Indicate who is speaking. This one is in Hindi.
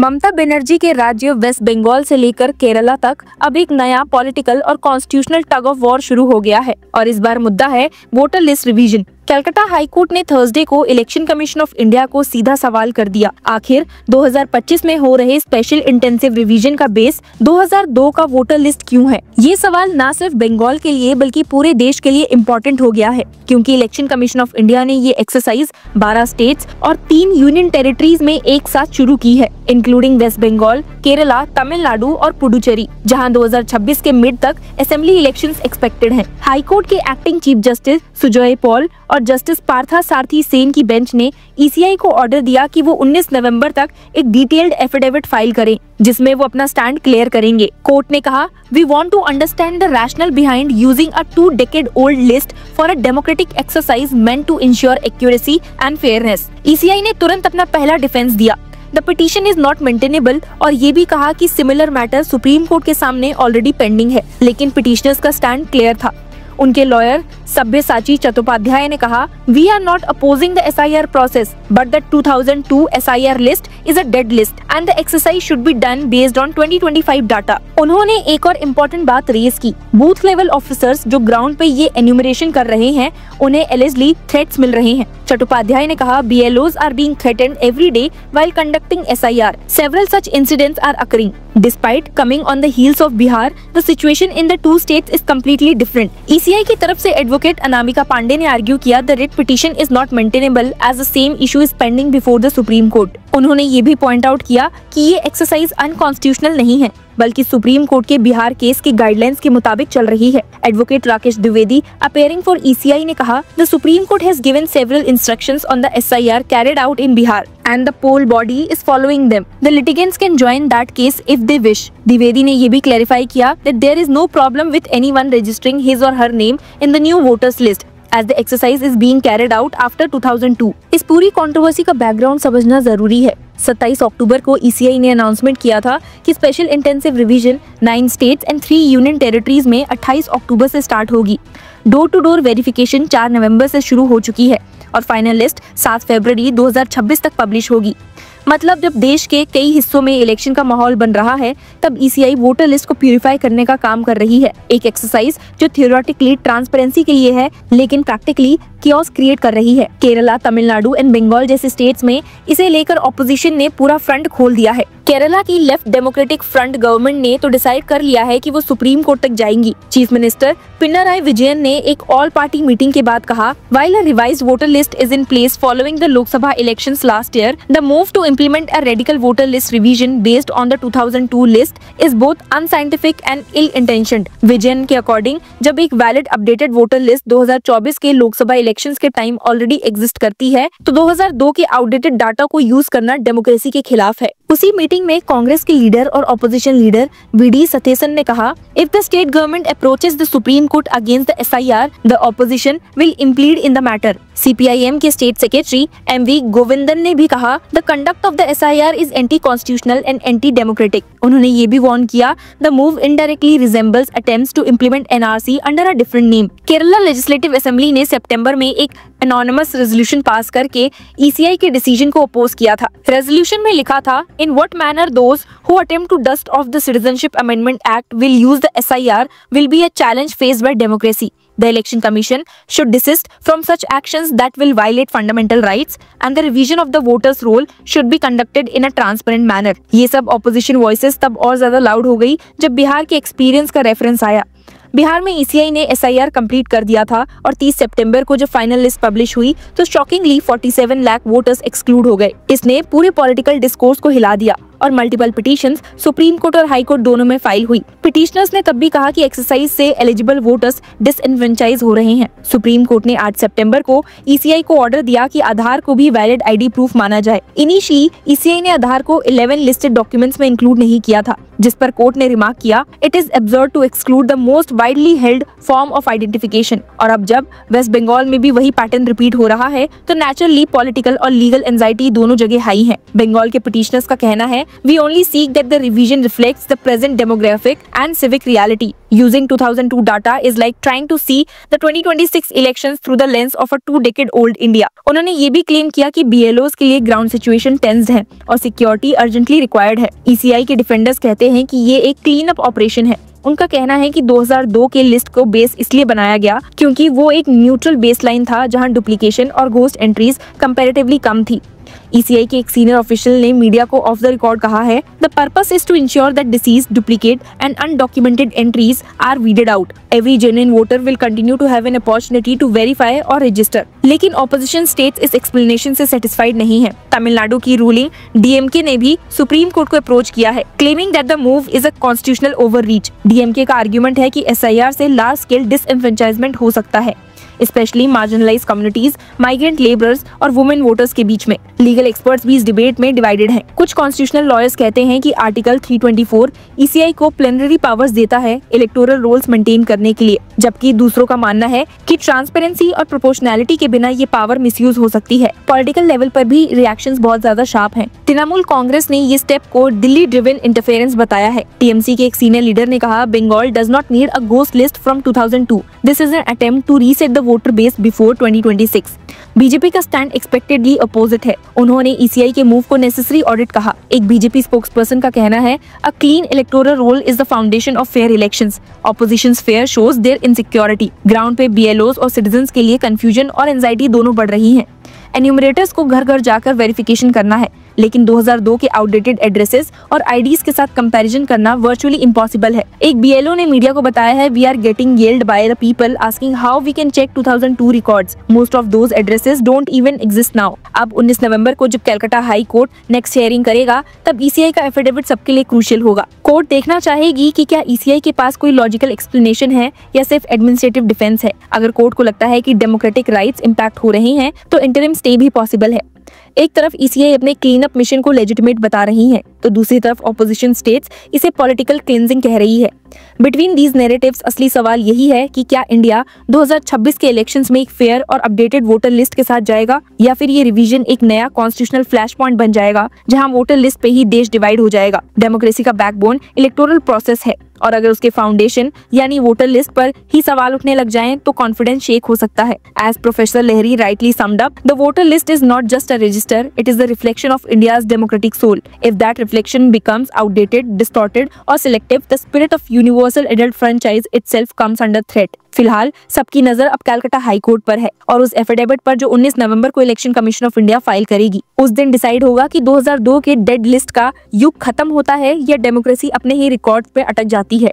Speaker 1: ममता बनर्जी के राज्य वेस्ट बंगाल से लेकर केरला तक अब एक नया पॉलिटिकल और कॉन्स्टिट्यूशनल टग ऑफ वॉर शुरू हो गया है और इस बार मुद्दा है voter list revision. Calcutta high court ने थर्सडे को इलेक्शन कमीशन ऑफ इंडिया को सीधा सवाल कर दिया, आखिर 2025 में हो रहे स्पेशल इंटेंसिव रिवीजन का बेस 2002 का वोटर लिस्ट क्यों है। ये सवाल न सिर्फ बंगाल के लिए बल्कि पूरे देश के लिए इम्पोर्टेंट हो गया है, क्योंकि इलेक्शन कमीशन ऑफ इंडिया ने ये एक्सरसाइज 12 स्टेट्स और 3 यूनियन टेरिटरीज में एक साथ शुरू की है, इंक्लूडिंग वेस्ट बंगाल, केरला, तमिलनाडु और पुडुचेरी, जहां 2026 के मिड तक असेंबली इलेक्शंस एक्सपेक्टेड हैं। हाई कोर्ट के acting chief justice Sujay Paul और जस्टिस पार्था सारथी सेन की बेंच ने ईसीआई को ऑर्डर दिया कि वो 19 नवंबर तक एक डिटेल्ड एफिडेविट फाइल करें, जिसमें वो अपना स्टैंड क्लियर करेंगे। कोर्ट ने कहा, we want to understand the rationale behind using a 2-decade old list for a democratic exercise meant to ensure accuracy and fairness. ECI ने तुरंत अपना पहला डिफेंस दिया, the petition is not maintainable, और ये भी कहा कि सिमिलर मैटर सुप्रीम कोर्ट के सामने ऑलरेडी पेंडिंग है। लेकिन पिटीशनर्स का स्टैंड क्लियर था। उनके लॉयर सब्यसाची चट्टोपाध्याय ने कहा, we are not opposing the SIR process but the 2002 SIR list is a dead list and the exercise should be done based on 2025 data. उन्होंने एक और इम्पोर्टेंट बात रेज की, बूथ लेवल ऑफिसर्स जो ग्राउंड पे ये एन्यूमरेशन कर रहे हैं उन्हें एलिजली थ्रेट्स मिल रहे हैं। चट्टोपाध्याय ने कहा, BLOs are being threatened every day while conducting SIR. Several such incidents are occurring. Despite coming on the heels of Bihar, the situation in the two states is completely different. ECI की तरफ से एडवोकेट अनामिका पांडे ने आर्ग्यू किया, the writ petition is not maintainable as the same issue is pending before the Supreme Court. उन्होंने ये भी पॉइंट आउट किया कि ये एक्सरसाइज अनकॉन्स्टिट्यूशनल नहीं है, बल्कि सुप्रीम कोर्ट के बिहार केस के गाइडलाइंस के मुताबिक चल रही है। Advocate Rakesh Dwivedi appearing for ECI ने कहा, the supreme court has given several instructions on the SIR carried out in Bihar and the poll body is following them. The litigants can join that case if they wish. Dwivedi ने ये भी क्लैरिफाई किया that there is no problem with anyone registering his or her name in the new voters list as the exercise is being carried out after 2002। इस पूरी कंट्रोवर्सी का बैकग्राउंड समझना जरूरी है। 27 अक्टूबर को ECI ने अनाउंसमेंट किया था कि special intensive revision 9 states and 3 union territories में 28 अक्टूबर से स्टार्ट होगी। डोर टू डोर वेरिफिकेशन 4 नवंबर से शुरू हो चुकी है और फाइनल लिस्ट 7 फरवरी 2026 तक पब्लिश होगी। मतलब जब देश के कई हिस्सों में इलेक्शन का माहौल बन रहा है, तब ECI वोटर लिस्ट को प्यूरिफाई करने का काम कर रही है। एक एक्सरसाइज जो थियोरेटिकली ट्रांसपेरेंसी के लिए है, लेकिन प्रैक्टिकली कियोस क्रिएट कर रही है। केरला, तमिलनाडु एंड बंगाल जैसे स्टेट्स में इसे लेकर ऑपोजिशन ने पूरा फ्रंट खोल दिया है। केरला की लेफ्ट डेमोक्रेटिक फ्रंट गवर्नमेंट ने तो डिसाइड कर लिया है कि वो सुप्रीम कोर्ट तक जाएंगी। चीफ मिनिस्टर पिनराई विजयन ने एक ऑल पार्टी मीटिंग के बाद कहा, while a revised voter list is in place following the Lok Sabha elections last year, the move to implement a radical voter list revision based on the 2002 list is both unscientific and ill-intentioned। Vijayan के अकॉर्डिंग जब एक वैलिड अपडेटेड वोटर लिस्ट 2024 के लोकसभा इलेक्शंस के टाइम ऑलरेडी एग्जिस्ट करती है, तो 2002 के आउटडेटेड डाटा को यूज करना डेमोक्रेसी के खिलाफ है। उसी मीटिंग में कांग्रेस के लीडर और ऑपोजिशन लीडर VD सतीसन ने कहा, if the state government approaches the supreme court against the SIR, the opposition will implead in the matter. CPIM के स्टेट सेक्रेटरी MV गोविंदन ने भी कहा, the conduct of the SIR is anti constitutional and anti democratic. उन्होंने ये भी वार्न किया, the move indirectly resembles attempts to implement NRC under a different name. Kerala legislative assembly ने सितंबर में एक एनोनिमस रेजोल्यूशन पास करके ECI के डिसीजन को अपोज किया था। रेजोल्यूशन में लिखा था, in what manner those who attempt to dust off the citizenship amendment act will use the SIR will be a challenge faced by democracy. The Election Commission should desist from such actions that will violate fundamental rights and the revision of the voters' roll should be conducted in a transparent manner। ये सब opposition voices तब और ज्यादा loud हो गई जब बिहार के एक्सपीरियंस का रेफरेंस आया। बिहार में ECI ने SIR कंप्लीट कर दिया था और 30 सितंबर को जब फाइनल लिस्ट पब्लिश हुई तो शॉकिंगली 47 लाख वोटर्स एक्सक्लूड हो गए। इसने पूरे पॉलिटिकल डिस्कोर्स को हिला दिया और मल्टीपल पिटीशंस सुप्रीम कोर्ट और हाई कोर्ट दोनों में फाइल हुई। पिटीशनर्स ने तब भी कहा कि एक्सरसाइज से एलिजिबल वोटर्स डिसएनफ्रेंचाइज हो रहे हैं। सुप्रीम कोर्ट ने 8 सितंबर को ECI को ऑर्डर दिया कि आधार को भी वैलिड ID प्रूफ माना जाए। इनिशियली ECI ने आधार को 11 लिस्टेड डॉक्यूमेंट्स में इंक्लूड नहीं किया था, जिस पर कोर्ट ने रिमार्क किया, it is absurd to exclude the most widely held form of identification. और अब जब वेस्ट बंगाल में भी वही पैटर्न रिपीट हो रहा है, तो नेचुरली पॉलिटिकल और लीगल एंजाइटी दोनों जगह हाई है। बंगाल के पिटीशनर्स का कहना है, we only seek that the revision reflects the present demographic and civic reality। Using 2002 data is like trying to see the 2026 elections through the lens of a 2-decade-old India. उन्होंने ये भी क्लेम किया कि BLOs के लिए ग्राउंड सिचुएशन टेंस्ड है और सिक्योरिटी अर्जेंटली रिक्वायर्ड है। ECI के डिफेंडर्स कहते हैं कि ये एक क्लीन अप ऑपरेशन है। उनका कहना है कि 2002 के लिस्ट को बेस इसलिए बनाया गया क्योंकि वो एक न्यूट्रल बेसलाइन था जहां डुप्लीकेशन और घोस्ट एंट्रीज कंपैरेटिवली कम थी। ECI के एक सीनियर ऑफिशियल ने मीडिया को ऑफ द रिकॉर्ड कहा है, the purpose is to ensure that deceased, duplicate and undocumented entries are weeded out. Every genuine voter will continue to have an opportunity to verify और रजिस्टर। लेकिन ऑपोजिशन स्टेट्स इस एक्सप्लेनेशन से सेटिस्फाइड नहीं है। तमिलनाडु की रूलिंग DMK ने भी सुप्रीम कोर्ट को अप्रोच किया है, claiming that the move is a constitutional overreach. DMK का आर्ग्यूमेंट है कि SIR से लार्ज स्केल डिसएनफ्रेंचाइजमेंट हो सकता है, specially marginalise communities, migrant labourers और वुमेन वोटर्स के बीच में। लीगल एक्सपर्ट्स भी इस डिबेट में डिवाइडेड हैं। कुछ कॉन्स्टिट्यूशनल लॉयर्स कहते हैं कि आर्टिकल 324 ECI को प्लेनरी पावर्स देता है इलेक्टोरल रोल्स मेंटेन करने के लिए, जबकि दूसरों का मानना है कि ट्रांसपेरेंसी और प्रोपोर्शनैलिटी के बिना ये पावर मिसयूज हो सकती है। पॉलिटिकल लेवल पर भी रिएक्शंस बहुत ज्यादा शार्प हैं। तृणमूल कांग्रेस ने ये स्टेप को दिल्ली ड्रिवन इंटरफेरेंस बताया है। TMC के एक सीनियर लीडर ने कहा, Bengal does not need a ghost list from 2002। This is an attempt to reset the voter base before 2026। BJP का स्टैंड एक्सपेक्टेडली अपोजिट है। उन्होंने ECI के मूव को नेसेसरी ऑडिट कहा। एक बीजेपी स्पोक्सपर्सन का कहना है, a clean electoral roll is the foundation of fair elections. Opposition's fear shows their insecurity. Ground पे BLOs और सिटीजंस के लिए कंफ्यूजन और एंजाइटी दोनों बढ़ रही हैं। एन्यूमरेटर्स को घर घर जाकर वेरिफिकेशन करना है, लेकिन 2002 के आउटडेटेड एड्रेसेस और IDs के साथ कंपैरिजन करना वर्चुअली इम्पॉसिबल है। एक BLO ने मीडिया को बताया है, we are getting yelled by the people asking how we can check 2002 records. Most of those addresses don't even exist now. अब 19 नवंबर को जब Calcutta high court next hearing करेगा, तब ECI का एफिडेविट सबके लिए क्रूशियल होगा। कोर्ट देखना चाहेगी कि क्या ECI के पास कोई लॉजिकल एक्सप्लेनेशन है या सिर्फ एडमिनिस्ट्रेटिव डिफेंस है। अगर कोर्ट को लगता है कि डेमोक्रेटिक राइट्स इम्पैक्ट हो रहे हैं, तो इंटरिम स्टे भी पॉसिबल है। एक तरफ ECI अपने क्लीन अप मिशन को लेजिटिमेट बता रही है, तो दूसरी तरफ ऑपोजिशन स्टेट्स इसे पॉलिटिकल क्लींजिंग कह रही है। बिटवीन दीज नैरेटिव्स असली सवाल यही है कि क्या इंडिया 2026 के इलेक्शंस में एक फेयर और अपडेटेड वोटर लिस्ट के साथ जाएगा, या फिर ये रिवीजन एक नया कॉन्स्टिट्यूशनल फ्लैश पॉइंट बन जाएगा जहां वोटर लिस्ट पे ही देश डिवाइड हो जाएगा। डेमोक्रेसी का बैकबोन इलेक्टोरल प्रोसेस है, और अगर उसके फाउंडेशन यानी वोटर लिस्ट पर ही सवाल उठने लग जाएं, तो कॉन्फिडेंस शेक हो सकता है। As professor Lahiri rightly summed up, the voter list is not just a register, it is the reflection of India's democratic soul. If that reflection becomes outdated, distorted और selective, the spirit of universal adult franchise itself comes under threat। फिलहाल सबकी नजर अब कलकत्ता हाई कोर्ट पर है और उस एफिडेविट पर जो 19 नवंबर को election commission of India file करेगी। उस दिन डिसाइड होगा कि 2002 के डेड लिस्ट का युग खत्म होता है या डेमोक्रेसी अपने ही रिकॉर्ड पे अटक जाती है।